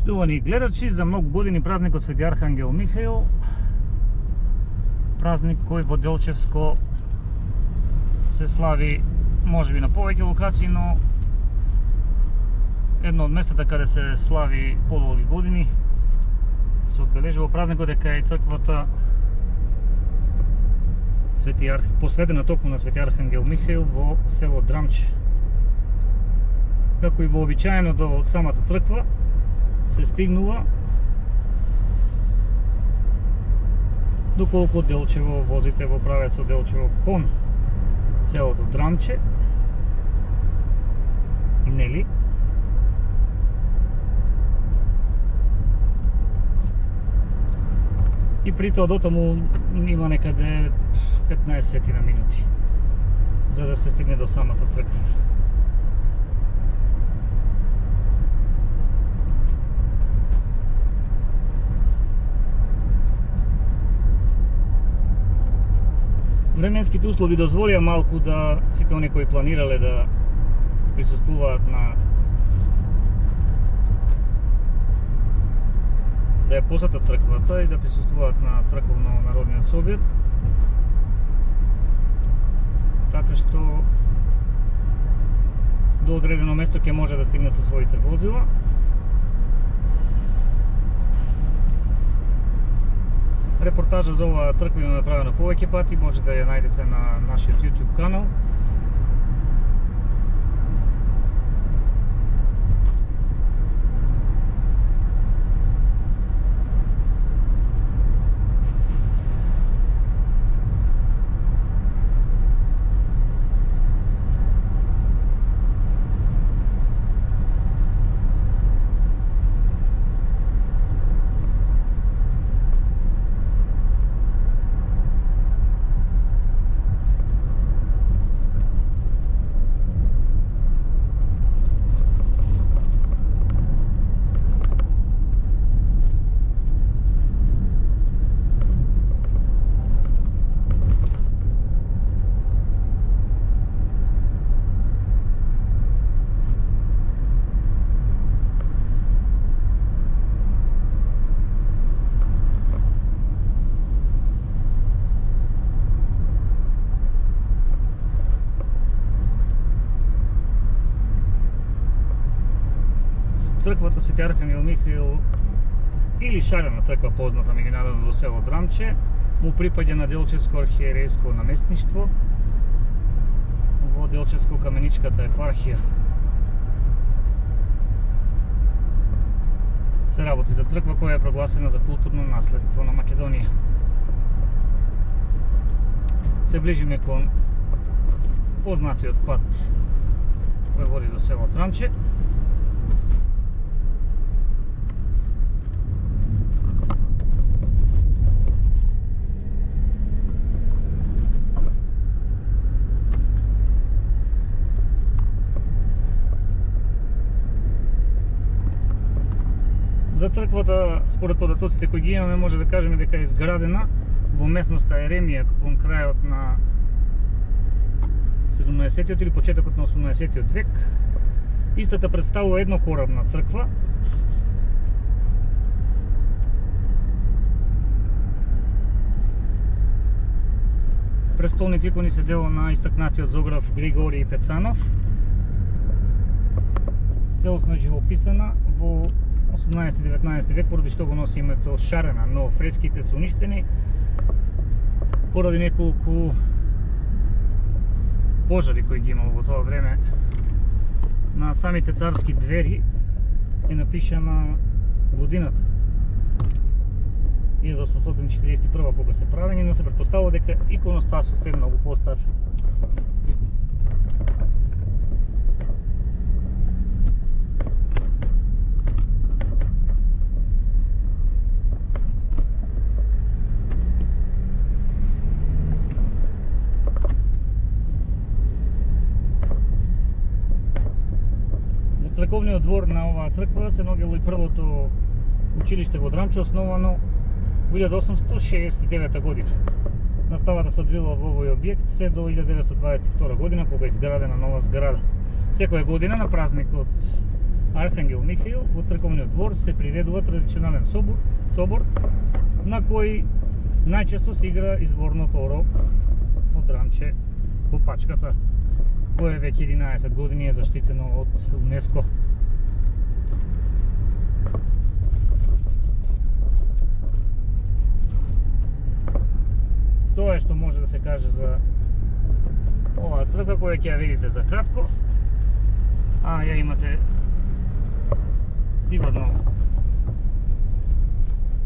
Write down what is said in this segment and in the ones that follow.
Поштувани гледачи, за многу години празникот Свети Архангел Михаил, празник кој во Делчевско се слави можеби на повеќе локации, но едно од местата каде се слави подолги години се одбележува празникот дека е црквата посветена токму на Свети Архангел Михаил во село Драмче. Како и вообичаено до самата црква се стигнува доколку Делчево возите во правецот Делчево кон селото Драмче, нели? И при тоа дотаму има некаде 15 на минути за да се стигне до самата црква. Временските услови дозволија малку да сите оние кои планирале да присуствуваат да ја посетат црквата и да присуствуваат на црковно-народниот собир. Така што до одредено место ќе може да стигнат со своите возила. Репортажа за оваа црква има направена повеќе пати, може да ја најдете на нашиот YouTube канал. Црквата Свети Архангел Михаил или Шарена црква, позната меѓународно во село Драмче, му припаѓа на Делчевско архиерейско наместништво во Делчевско-каменичката епархија. Се работи за црква која е прогласена за културно наследство на Македонија. Се ближиме кон познатиот пат кој води до село Драмче. За црквата, според податоците кои ги имаме, може да кажеме дека е изградена во местноста Еремија кон крајот на 17-тиот или почетокот на 18-тиот век. Истата представува еднокорабна црква. Престолните икони се дело на истакнатиот зограф Григорий Пецанов. Целосно е живописана во 18-19 век, поради што го носи името Шарена, но фреските се уништени поради неколку пожари кои ги имало во тоа време. На самите царски двери е напишана годината 1841 кога се правени, но се претпоставува дека иконостасот е многу постар. Црковниот двор на оваа црква се наоѓало и првото училиште во Драмче, основано во 1869 година. Наставата се одвила во овој објект се до 1922 година, кога е изградена нова зграда. Секоја година на празникот Архангел Михаил, во црковниот двор се приредува традиционален собор на кој најчесто се игра изворното оро од драмче во Пачката, кое веќе 11 години е заштитено од УНЕСКО. Тоа е што може да се каже за оваа црква, која ќе ја видите за кратко, а ја имате сигурно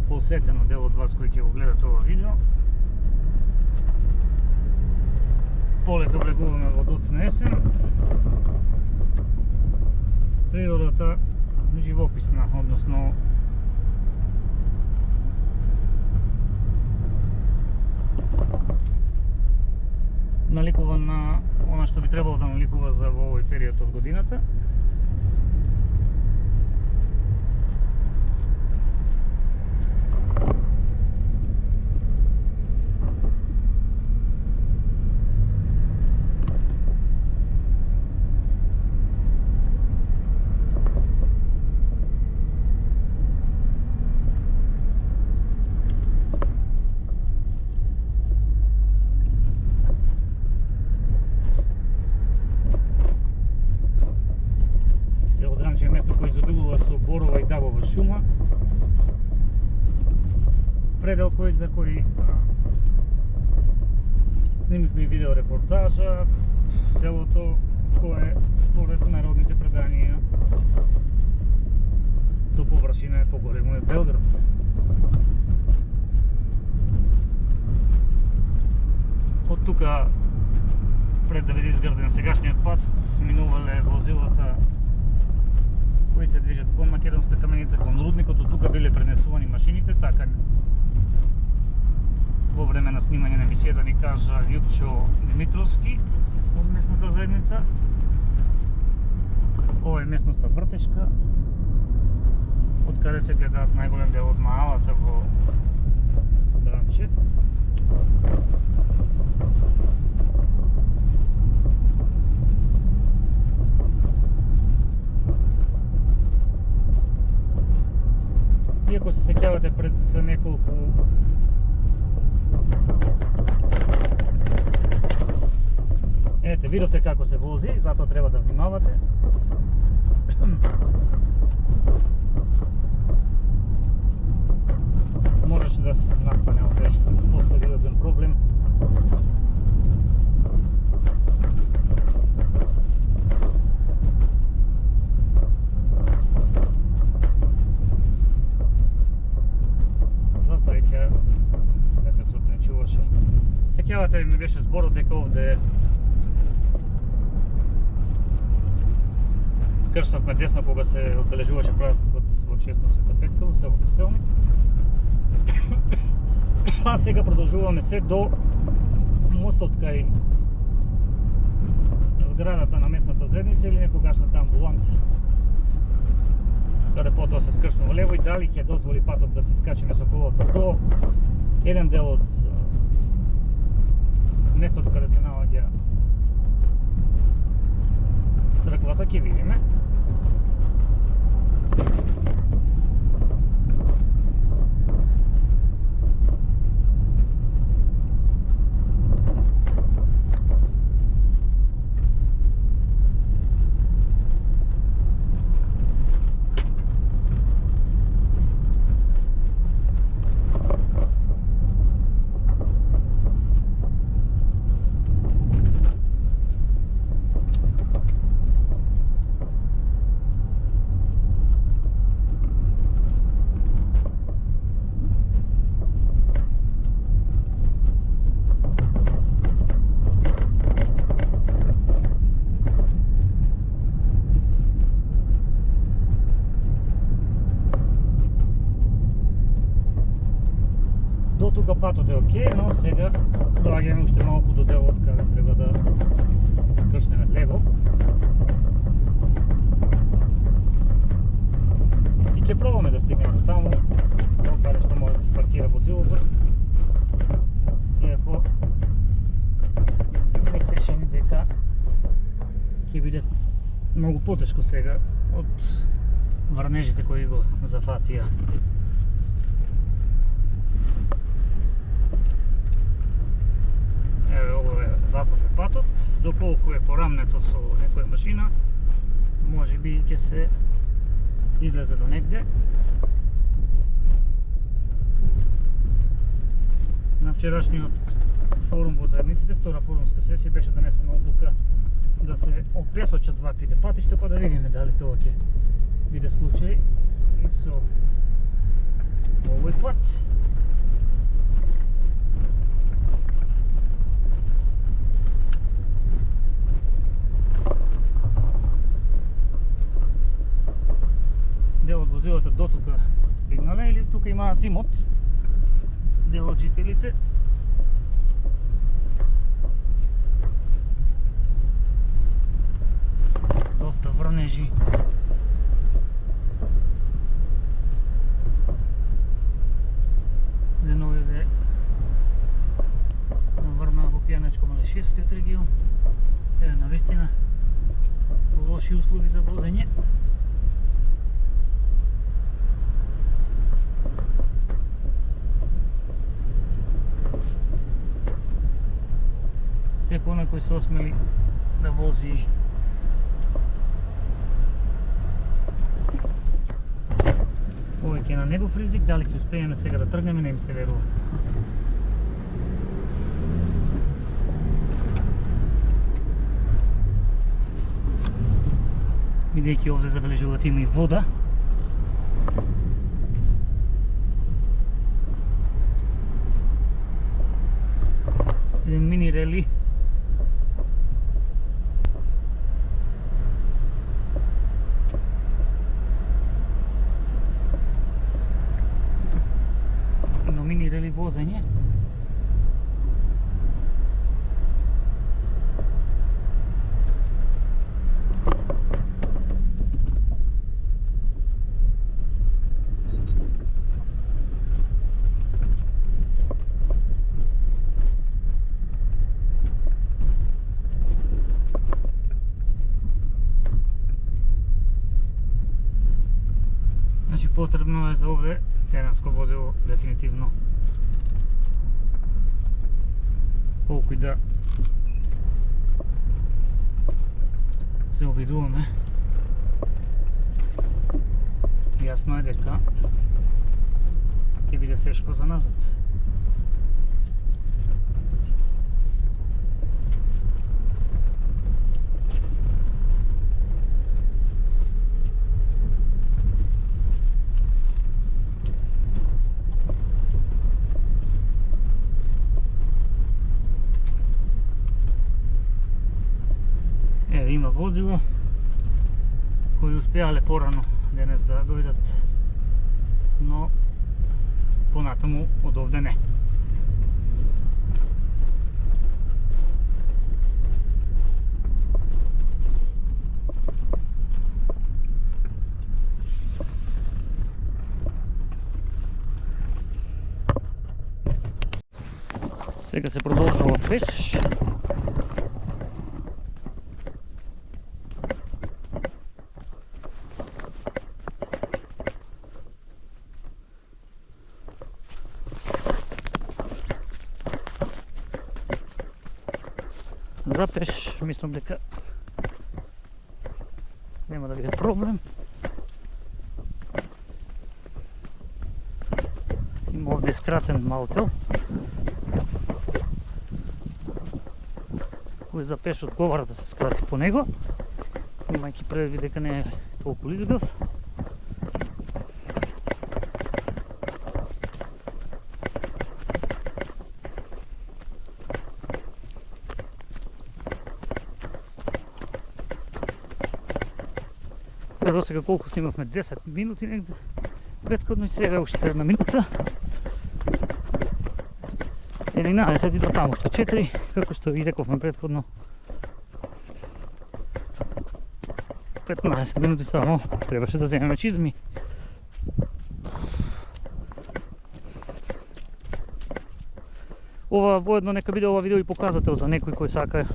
посетено дел од вас кои ќе го гледате ова видео. Полека влегуваме во доцна есен. Природата живописна, односно наликува на она што би требало да наликува за во овој период од годината. Драмче е место кој изобилува со борова и дабова шума. Предел за кој снимивме видео репортажа, селото кое според народните преданија со површина е поголемо од Белград. Од тука, пред да биде изграден сегашниот пат, минувале возилата кои се движат кон Македонска каменица, кон рудникот, од тука биле пренесувани машините, така во време на снимање на емисијата ни кажа Љупчо Димитровски од местната заедница. Ова е местноста Вртешка, од каде се гледаат најголем дел од маалата во Драмче. Иако се сеќавате пред за неколку ете, видовте како се вози, затоа треба да внимавате. Можеше да настане овде посериозен проблем. Светецот не чуваше. Сеќавате ми беше зборот дека овде кршнавме десно кога се одбележуваше празникот во чест на Света Петка во село Веселник. А сега продолжуваме се до мостот кај зградата на местната заедница или некогашната амбуланта, каде потоа се скршнува лево и дали ќе дозволи патот да се скачиме со колото до еден дел од местото каде се наоѓа црквата, ќе видиме. Тука патот е окей, но сега доаѓаме уште малку до делот каде треба да скршнеме лево. И ќе пробаме да стигнеме до таму, до каде што може да се паркира возилото. Иако ми се чини дека ќе биде многу потешко сега од врнежите кои го зафатија. Еве, ваков е патот, доколку е порамнето со некоја машина, може би ќе се излезе до негде. На вчерашниот форум во заедниците, втора форумска сесија, беше донесена одлука да се опесочат ваквите патишта, па да видиме дали тоа ќе биде случај и со овој пат. Дел од возилата до тука стигнале или тука имаат имот, дел од жителите. Доста врнежи. Деновиве наврна во Пијанечко-Малешевскиот регион. Еве, навистина лоши услови за возење. Секој оној кој се осмели да вози овој ќе на негов ризик, дали ќе успееме сега да тргнеме, не им се верува. Бидејќи овде забележувате има и вода. Еден мини рели. Мини рели возење. Значи потребно е за овде теренско возило дефинитивно. Колку и да се обидуваме, јасно е дека ќе биде тешко за назад. Има возила кои успеале порано денес да дојдат, но понатаму од овде не. Сега се продолжува пеш. За пеш мислам дека нема да биде проблем. Има овде скратен малтел кој за пеш одговара да се скрати по него, имајќи предвид дека не е толку лизгав. До сега колку снимавме? 10 минути негде претходно и сега уште една минута. 11 и до таму што 4, како што и рековме претходно. 15 минути само требаше да земеме чизми. Ова воедно нека биде ова видео и показател за некој кој сака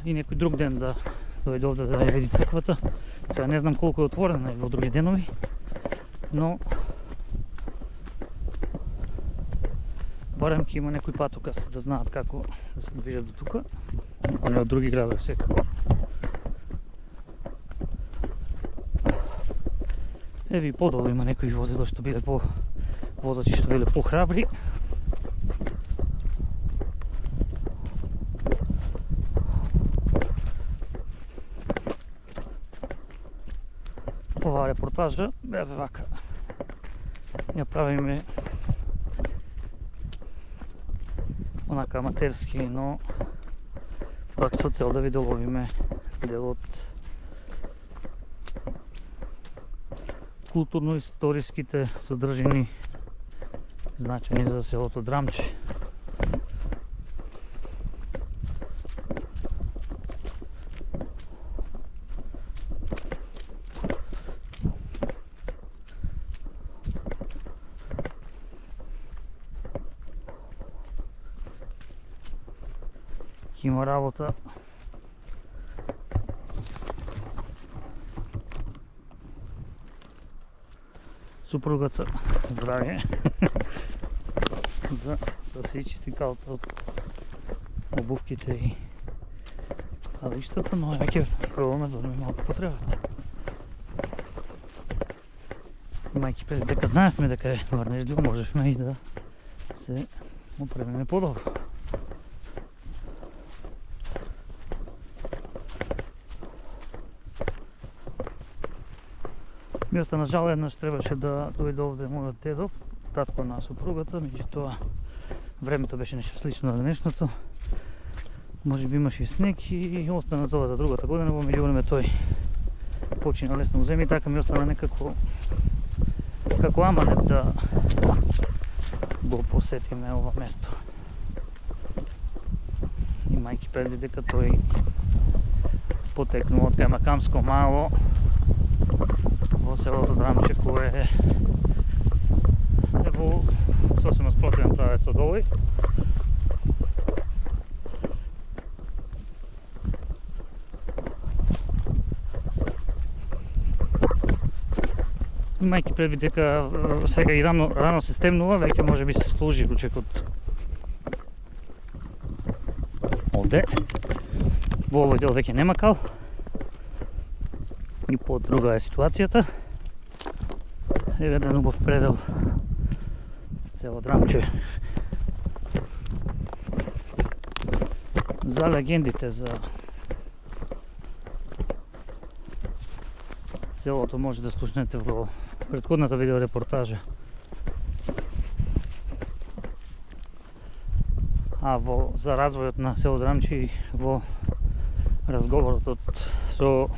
и некој друг ден да дојде овде да ја види црквата. Сега не знам колку е отворена и во други денови, но барем ќе има некој патокас да знаат како да се движат до тука, а не од други градови секако. Еви и подолу има некои возила што биле возачи што биле похрабри. Оваа репортажа бе вака. Ја правиме онака аматерски, но пак со цел да ви доловиме дел од културно-историските содржини значања за селото Драмче. Има работа супругата, здравје, за да се изчисти калта од обувките и калиштата, но веќе пробаме да одиме малку по тревата. Имајќи пред дека знаевме дека е врнежливо, можешме и да се опремиме подобро. Ми остана жал, еднаш требаше да дојде овде мојот дедо, татко на супругата, меѓутоа времето беше нешто слично на денешното. Може би имаше и снег и остана за ова за другата година, во меѓувреме тој почина лесно уземи, така ми остана некако како аманет да го посетиме ова место. Имајќи предвид дека тој потекнува од кај Макамско мало во селото Драмче, кое е во сосема спротивен правец од овој. Имајќи предвид дека сега и рано се стемнува, веќе може би се служи ручекот овде. Во овој дел веќе нема кал. И по-друга е ситуацијата. Еве еден убав предел село Драмче. За легендите за селото може да слушнете во претходната видеорепортажа. А за развојот на село Драмче и во разговорот со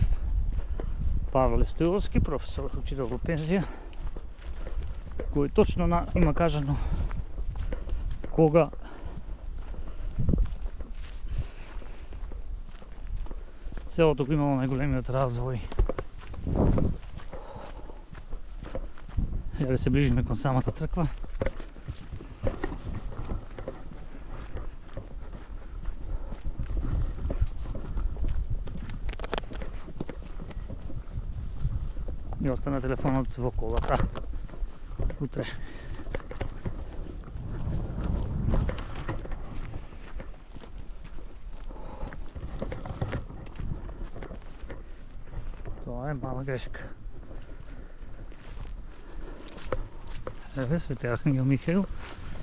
Павле Стоиловски, професор, учител во пензија, кој точно има кажано кога селото го имало најголемиот развој. Ја се ближиме кон самата црква. Ми остана телефонот во колата. Утре. Тоа е мала грешка. Еве Свети Архангел Михаил,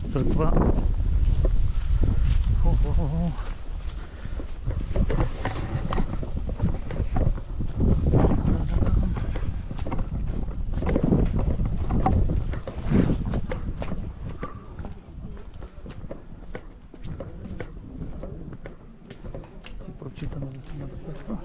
црква. Прочитаме за самата црква.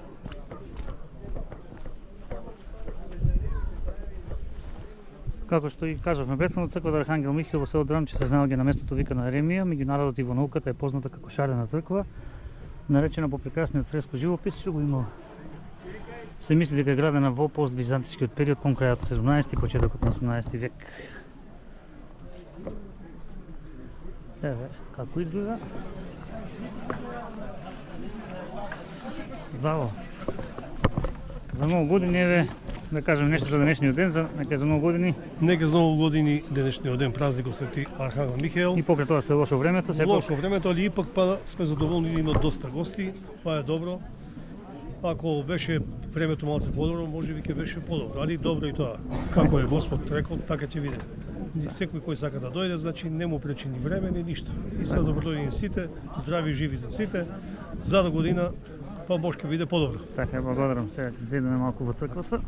Како што и кажавме претходно, црквата Архангел Михаил во село Драмче се наоѓа на местото викано Еремија, меѓу народот и во науката е позната како шарена црква, наречена по прекрасниот фреско живопис, што го има. Се мисли дека е градена во пост-византискиот период кон крајот на 17 и почетокот на 18 век. Еве како изгледа. Здраво. За многу години, еве, да кажем нешто за денешниот ден, нека за многу години. Нека за многу години денешниот ден празникот Свети Архангел Михаел. И покрај тоа што е лошо времето, сепак. Лошо времето, али ипак па сме задоволни да има доста гости, тоа е добро. Ако беше времето малце подобро, можеби ќе беше подобро, али добро и тоа. Како е Господ рекол, така ќе биде. Секој кој сака да дојде, значи не му пречи ни време, ни ништо. И се добродојни сите, здрави и живи за сите. За до година па Бож ќе биде подобро. Така, благодарам. Сега ќе зедеме малку во црквата.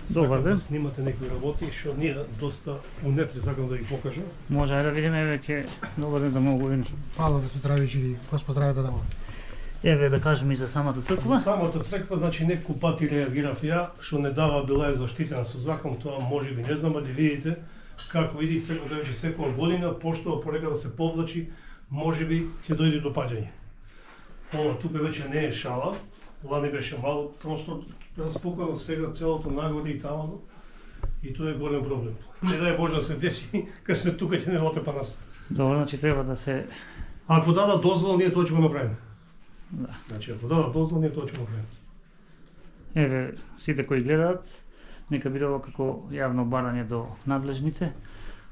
Добар ден. Да снимате некои работи, што ние доста унетре сакам да ги покажам. Може да видиме веќе добар ден за многу години. Павло да се здрави живи, Господ здраве да дава. Еве да кажеме и за самата црква. Самата црква, значи неколку пати реагирав ја, што не дава била е заштитена со закон, тоа можеби не знам, али видите како иди црквата веќе секоја година, поштува порека да се повлачи, можеби ќе дојде до паѓање. Ова тука веќе не е шала, лани беше мал простор, распукано, сега целото нагоре и тамано, и тоа е голем проблем. Не дај Боже да се деси, кога сме тука ќе не отепа нас. Добро, значи треба да се... Ако дадат дозвол, ние тоа ќе го направиме. Да. Значи, ако дадат дозвол, ние тоа ќе го направиме. Еве, сите кои гледаат, нека биде ова како јавно барање до надлежните,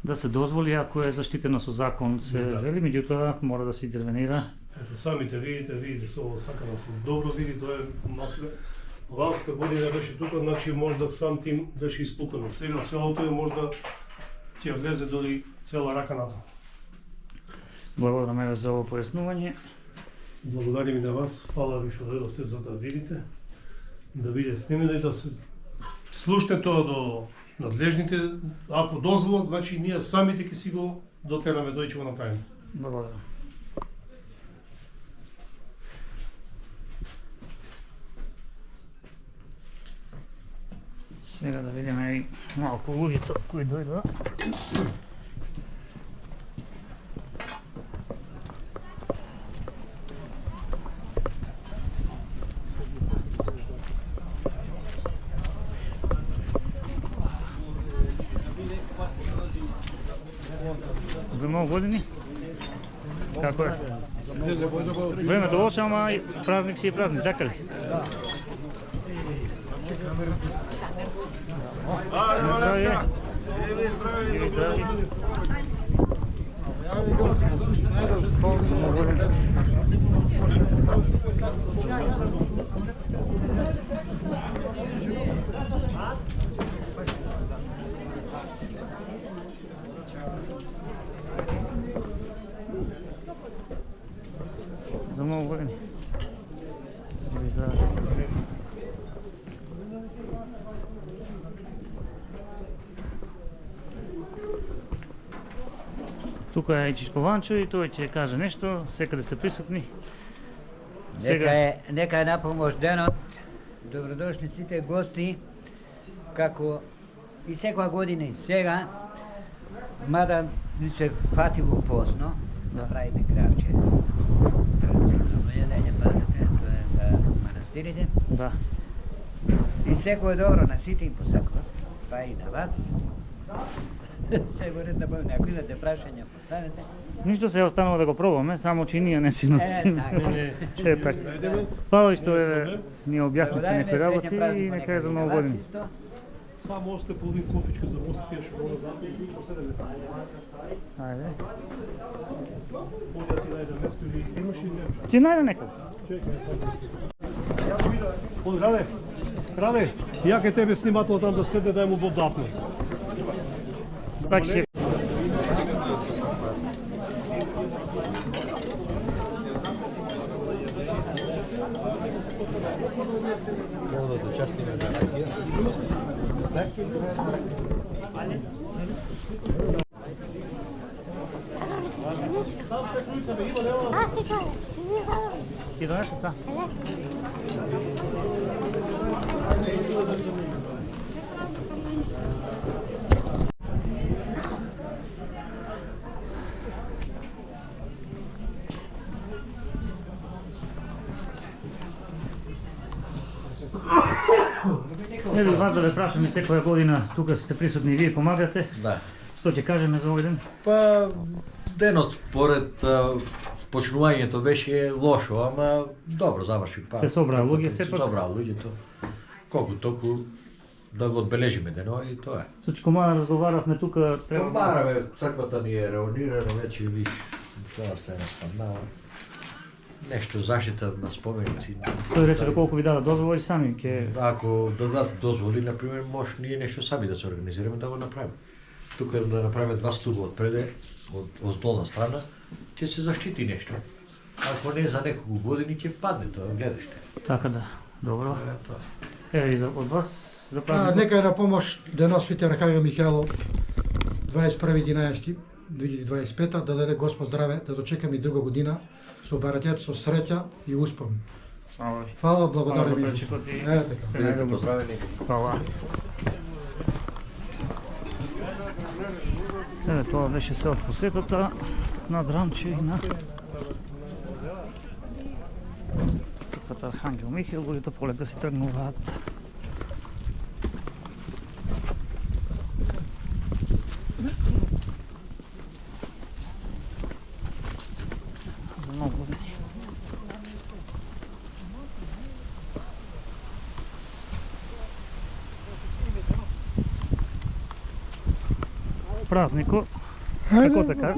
да се дозволи, ако е заштитено со закон, се вели, меѓутоа мора да се интервенира. Ето, самите видите со ово сака да се добро види, тоа е насле. Ланска година беше тука, значи може да сам тим беше испукано. Сега целото е може да ќе влезе дори цела рака натаму. Благодарам еве за ово појаснување. Благодарим и на вас, фала ви што дојдовте за да видите, да биде снимено и да се слушате тоа до надлежните. Ако дозволат, значи ние самите ќе си го дотераме, дој ќе го направиме. Благодарам. Сега да видиме и малку луѓето кои дојдоа. За многу години? Како е? Времето лошо, ама празник си е празник, така ли? Здравје! За многу години. Тука е Чичко Ванчо и тој ќе каже нешто, секаде сте присутни. Нека е напомош денот. Добродошли сите гости, како и секоја година и сега, мада ни се фатило посно, направиме кравче. Традиционално јадење, пазете, тоа е за манастирите. Да. И секој добро на сите им посакувам, па и на вас. Сигурен да бъде някои да те прашања поставите. Ништо се останува да го пробаме, само че ние не си носиме. Сепак. Фала што ни објасните некои работи и нека е за многу години. Само осте половин кофичка за гостите, што го дадете и поседеме. Ајде. Може да ти најде место или имаш и не? Ќе најде некој. Раде, Раде, ја ке тебе снимател там да седне, дај му бодатно. Пак ќе. Ќе донесе ца? Еве вас да ве прашаме секоја година, тука сте присутни и вие помагате. Да. Што ќе кажеме за овој ден? Па денот според почнувањето беше лошо, ама добро заврши. Па, Се собраа луѓе сепак? Се собраа луѓето. Колку толку да го одбележиме денот и тоа е. Со Чкомана разговаравме тука, треба Бараме, црквата ни е реунирана, вече виж, тоа се настанава. Нешто заштита на споменици. Тој рече доколку ви дадат дозволи сами ќе Ако дадат дозволи, например, може ние нешто сами да се организираме да го направиме. Тука да направиме 2 стуба отпреде, од оздолна страна, ќе се заштити нешто. Ако не за неколку години ќе падне тоа, гледаште. така да. Добро. Тоа е тоа. Еве и од вас за празник. Нека е на помош денот Свети Архангел Михајлов 21.11.2025 да даде Господ здраве, да дочекаме и друга година со баратет, со среќа и успон. Фала. Фала, Фала за благодарам. пречекот и Така. се Бидете најдобро. поздравени. Фала. Еве тоа беше се од посетата на Драмче и на Светата Архангел Михаил, луѓето полека си тргнуваат. За многу години. Празнико. Како така?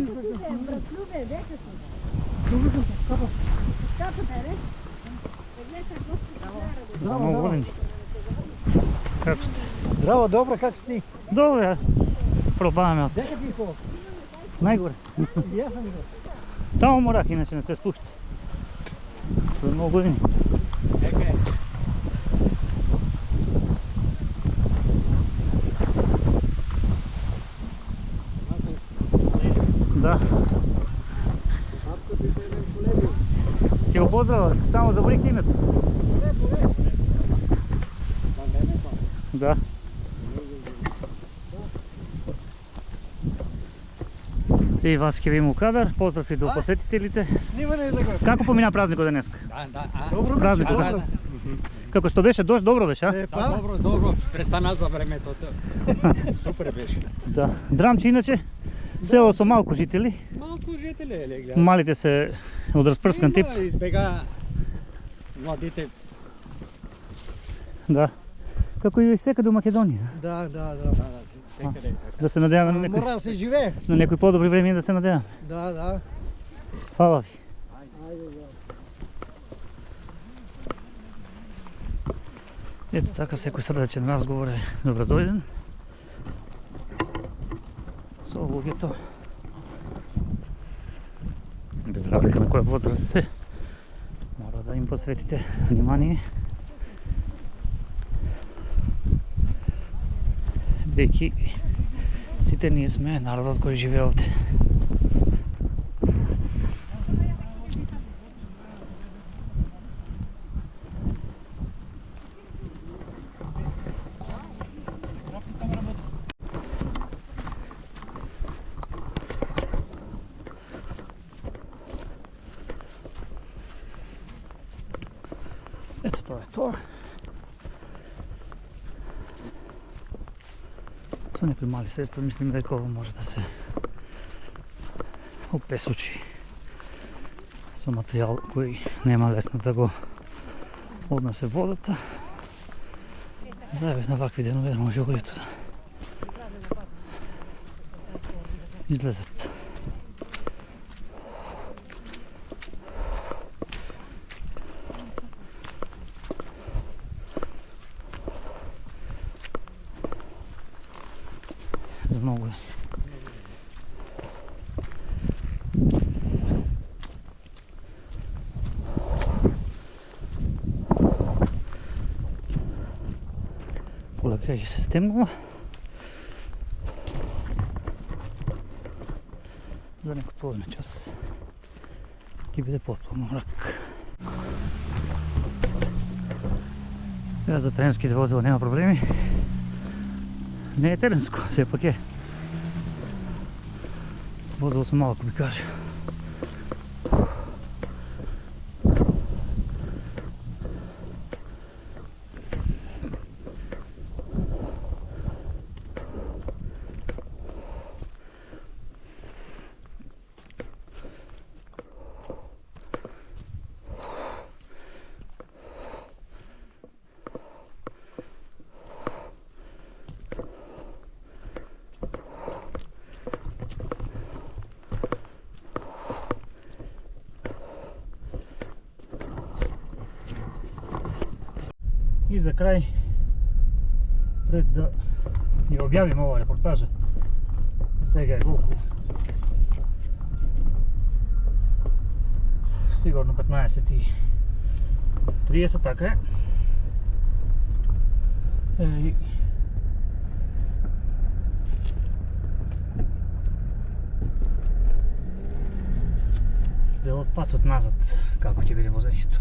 За многу години. Како сте? Здраво, добро, как си? Добро е. Пробаваме. Дека ти хо? Најгоре. Јас сум го. Таму морах, иначе не се спушти. За многу години. Да. Ќе го поздравам, само заборихте името. Да. И вас ќе ви имам кадар, поздрав и до посетителите. Снимане да го. Како помина празникот денеска? Добро, Празникот, добро. Како што беше дожд, добро беше, а? Па, Добро, добро, престана за времето. Супер беше. Да. Драмче иначе село со малку жители. Малку жители е легли. Малите се од распрскан тип. Избега младите. Да. Како и секаде во Македонија. да. Секаде. Да се надеваме на Мора да се живее. некои подобри времења да се надеваме. Да. Фала ви. Ето така, секој срдечен разговор е добродојден со луѓето. Без разлика на која возраст се, мора да им посветите внимание. Бидејќи сите ние сме народот кој живее овде. Ето тоа е тоа. Со некои мали средства мислим дека ова може да се опесочи со материјал кој нема лесно да го однесе водата. За еве на вакви денови да може луѓето да излезат. За многу години. Полека ќе се стемнува. За некој половина час ќе биде потполно мрак. Ја за теренските возила нема проблеми. Не е теренско, сепак е. Возило со малко би кажа. за крај, пред да ја објавим ова репортажа, сега е колку? Сигурно 15:30, така е. И делот патот назад, како ќе биде возењето.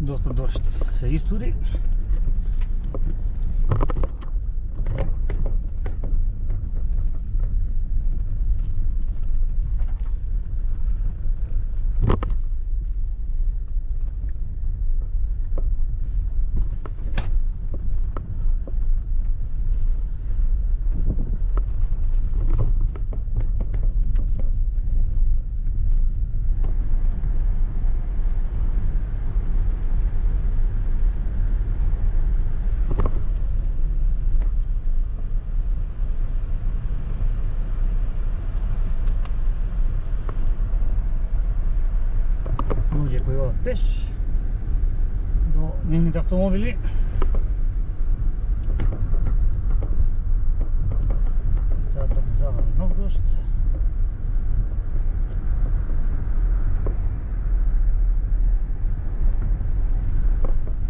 Доста дожд се истури. Луѓе кои одат пеш до нивните автомобили. Треба да не завали нов дожд.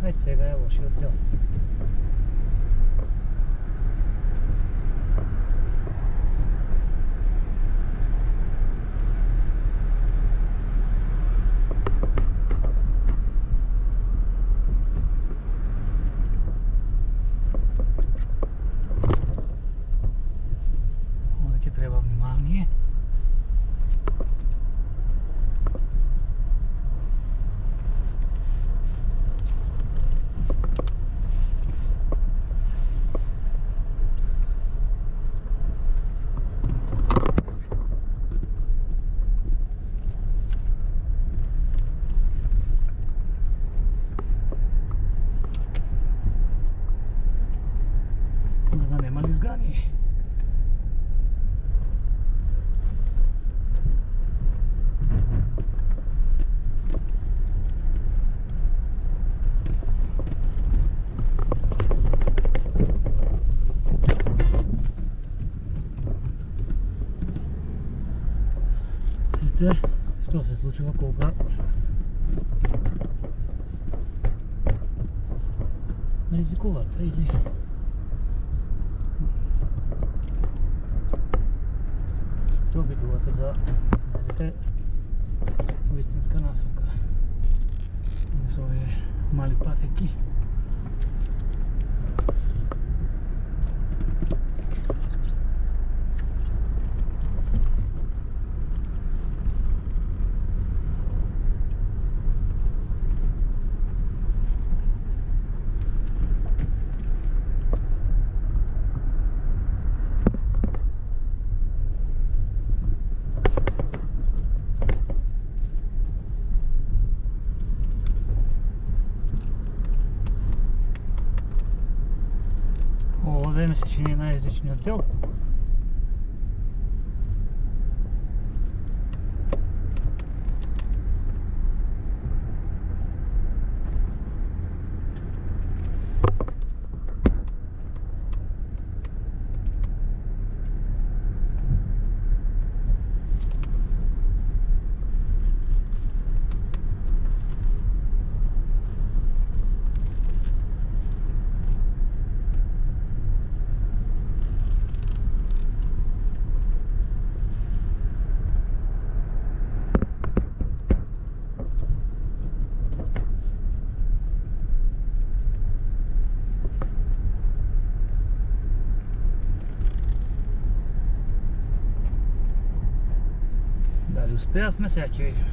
Ај сега е лошиот дел. Треба внимание. За да нема лизгание. Видите што се случува кога ризикувате или се обидувате да најдете вистинска насока за овие мали патеки. Овде ми се чини најризичниот дел. Дали успеавме, сега ќе видим.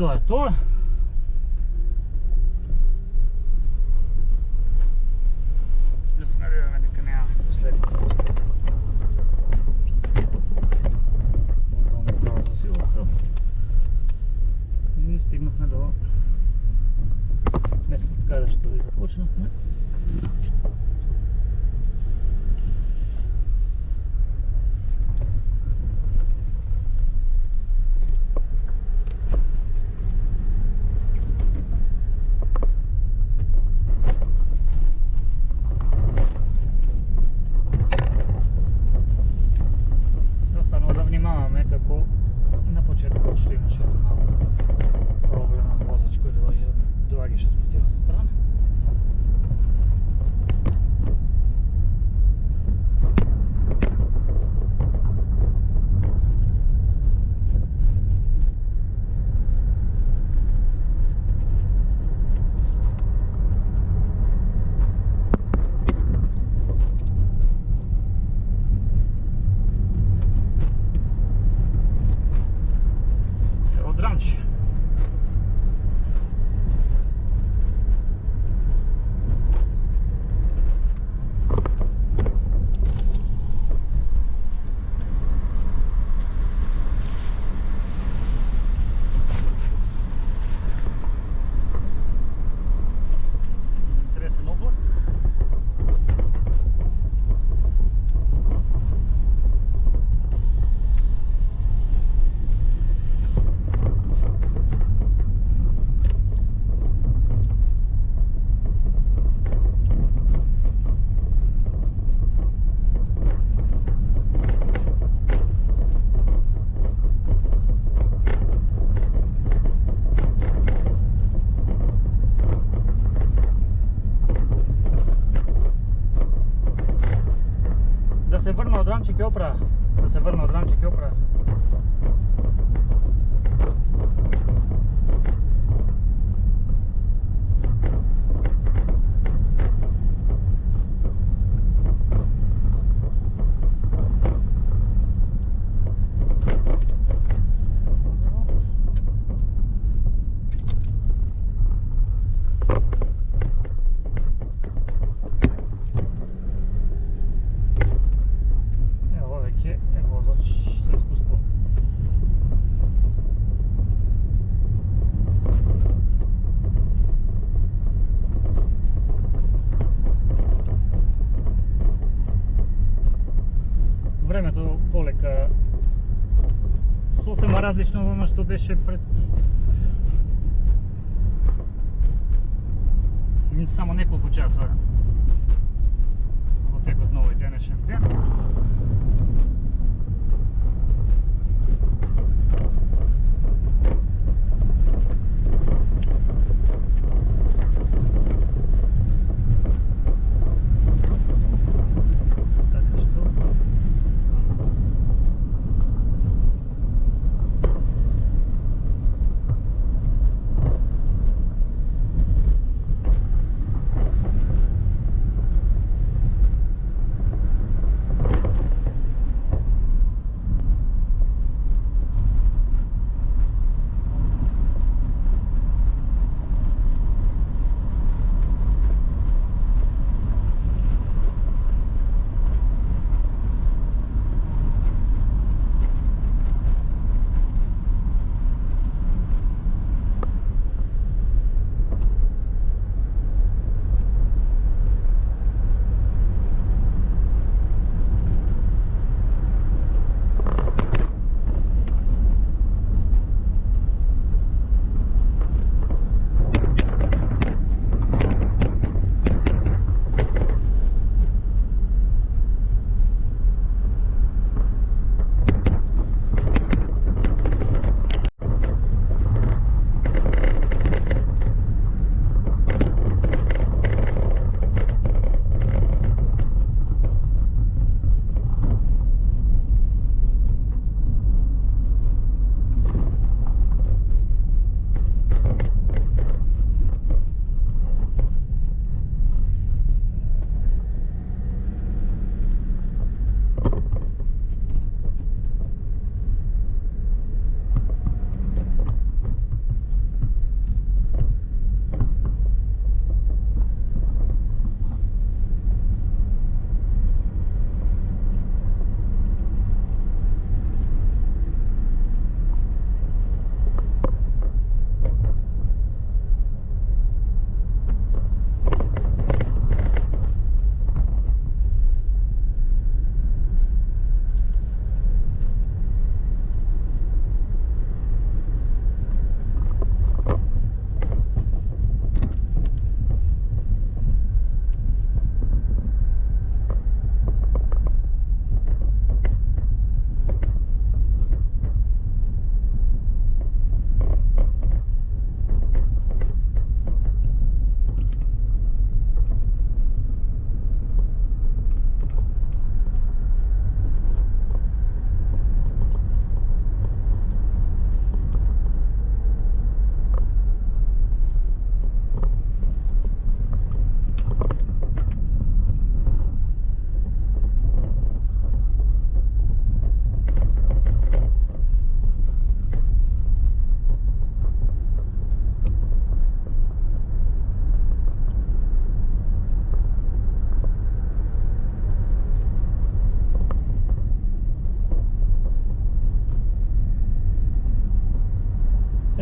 Тоа е тоа. Да се надеваме дека немаме последици. Одолно право за силата. И стигнавме до местото каде што и започнавме. Што имаше малку проблем на возач кој доаѓаше од противната страна. Драмче. Интересен облак. Да се врна од Рамче ќе опра. Да се врна од Рамче ќе опра. Времето полека сосема различно од оно што беше пред само неколку часа во текот на овој денешен ден.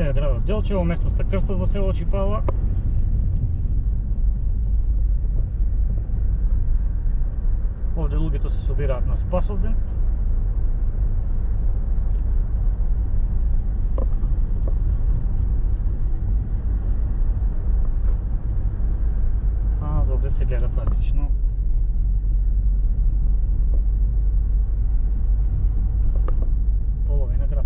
Сега градот Делчево, место ста крстот во село Чипала. Овде луѓето се собираат на Спасовден. А овде се гледа практично половина град.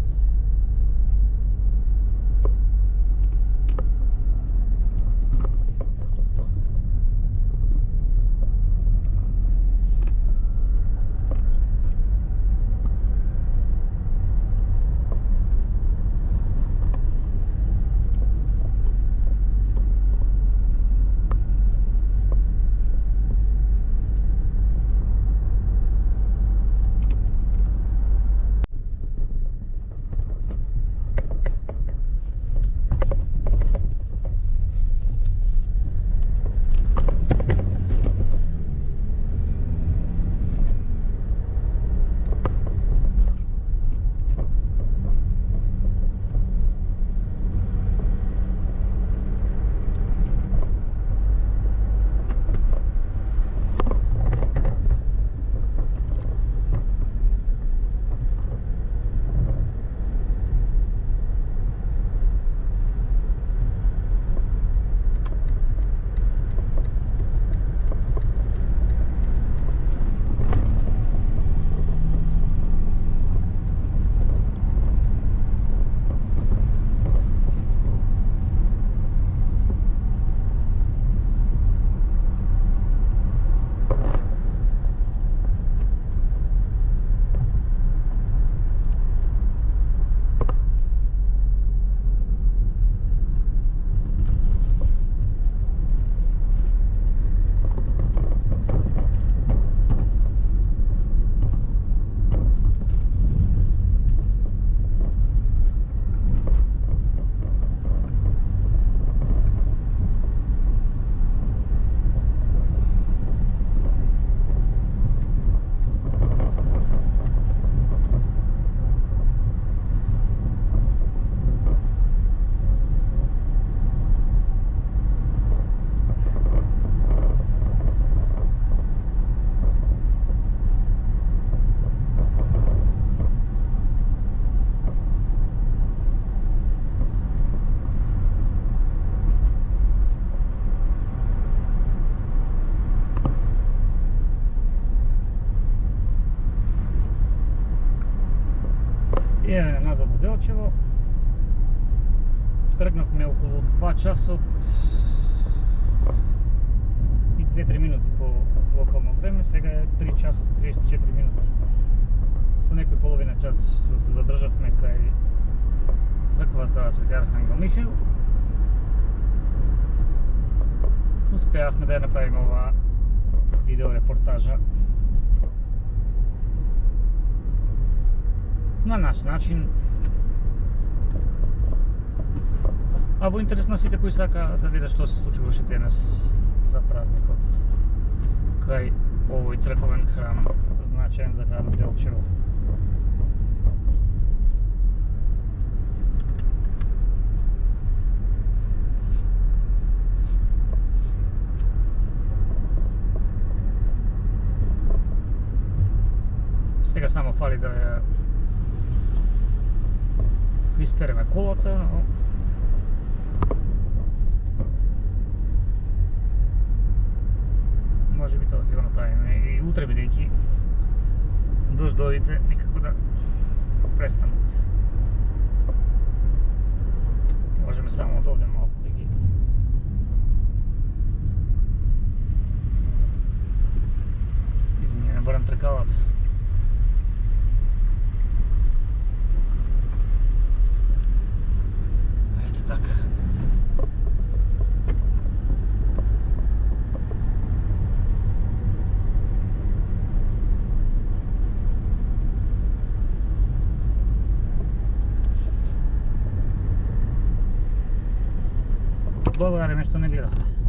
Еве назад во Делчево. Тргнавме околу 2 часот и 2-3 минути по локално време, сега е 3 часот и 34 минути. Со некој половина час што се задржавме кај црквата Свети Архангел Михаил. Успеавме да ја направиме оваа видеорепортажа на наш начин. А во интерес на сите кои сака да видат што се случуваше денес за празникот кај овој црковен храм значаен за градот Делчево. Сега само фали да ја испереме колата, но може би тоа ќе го направиме и утре, бидејќи дождовите никако да престанат. Можеме само од овде малку да ги измиеме барем тркалата. Ето така. Благодариме што не гледавте.